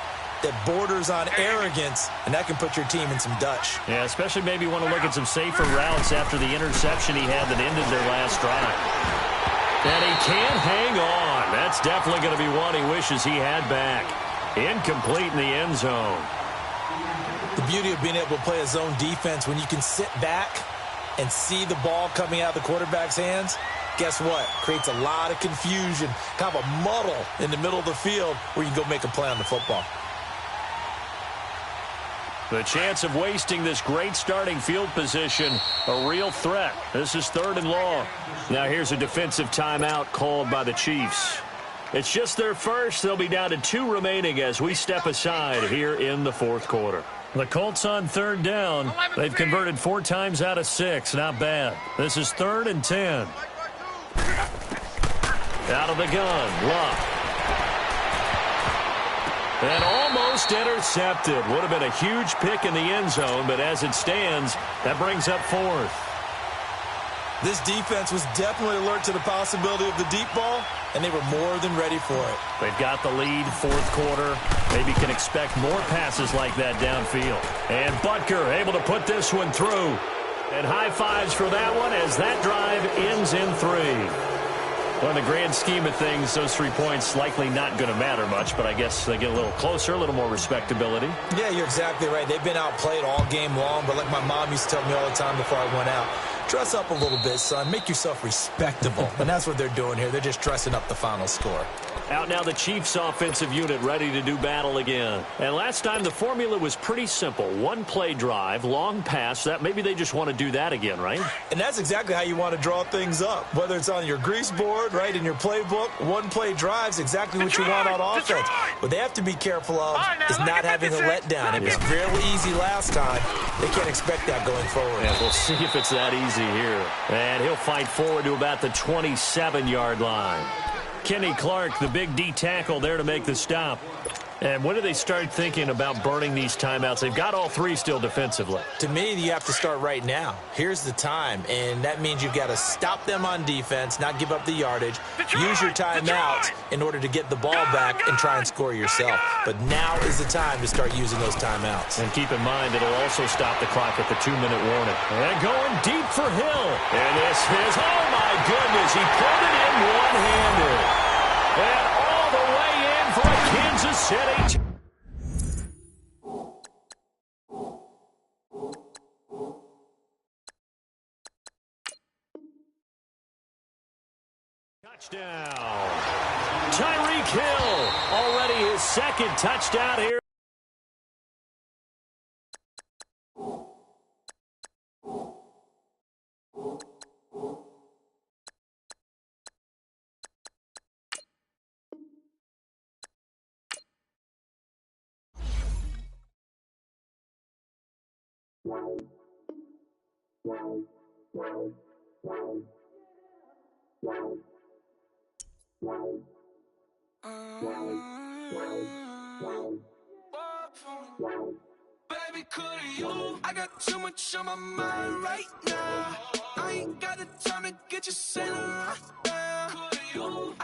S4: that borders on arrogance, and that can put your team in some Dutch.
S3: Yeah, especially maybe want to look at some safer routes after the interception he had that ended their last drive. And he can't hang on. That's definitely going to be one he wishes he had back. Incomplete in the end zone.
S4: The beauty of being able to play a zone defense when you can sit back and see the ball coming out of the quarterback's hands, guess what? Creates a lot of confusion, kind of a muddle in the middle of the field where you can go make a play on the football.
S3: The chance of wasting this great starting field position, a real threat. This is 3rd and long. Now here's a defensive timeout called by the Chiefs. It's just their first. They'll be down to 2 remaining as we step aside here in the 4th quarter. The Colts on 3rd down. They've converted 4 times out of 6. Not bad. This is 3rd and 10. Out of the gun. Luck. And almost intercepted. Would have been a huge pick in the end zone, but as it stands, that brings up 4th.
S4: This defense was definitely alert to the possibility of the deep ball, and they were more than ready for it.
S3: They've got the lead, 4th quarter. Maybe can expect more passes like that downfield. And Butker able to put this one through. And high fives for that one as that drive ends in 3. Well, in the grand scheme of things, those 3 points likely not going to matter much, but I guess they get a little closer, a little more respectability.
S4: Yeah, you're exactly right. They've been outplayed all game long, but like my mom used to tell me all the time before I went out, dress up a little bit, son. Make yourself respectable. And that's what they're doing here. They're just dressing up the final score.
S3: Out now the Chiefs offensive unit ready to do battle again. And last time the formula was pretty simple. 1-play drive, long pass. That maybe they just want to do that again, right?
S4: And that's exactly how you want to draw things up. Whether it's on your grease board, right, in your playbook, 1-play drive's exactly what you want on offense. What they have to be careful of is not having a letdown. It was fairly easy last time. They can't expect that going forward.
S3: Yeah, we'll see if it's that easy here. And he'll fight forward to about the 27-yard line. Kenny Clark, the big D tackle there to make the stop. And when do they start thinking about burning these timeouts? They've got all 3 still defensively.
S4: To me, you have to start right now. Here's the time, and that means you've got to stop them on defense, not give up the yardage, use your timeouts in order to get the ball back and try and score yourself. But now is the time to start using those timeouts.
S3: And keep in mind, it'll also stop the clock at the 2-minute warning. And going deep for Hill. And this is, oh my goodness, he pulled it in one-handed. And all the way in for a Kansas City. Touchdown. Tyreek Hill, already his 2nd touchdown here.
S6: Baby, couldn't you? I got too much on my mind right now. I ain't got the time to get you sailing right now. Couldn't you?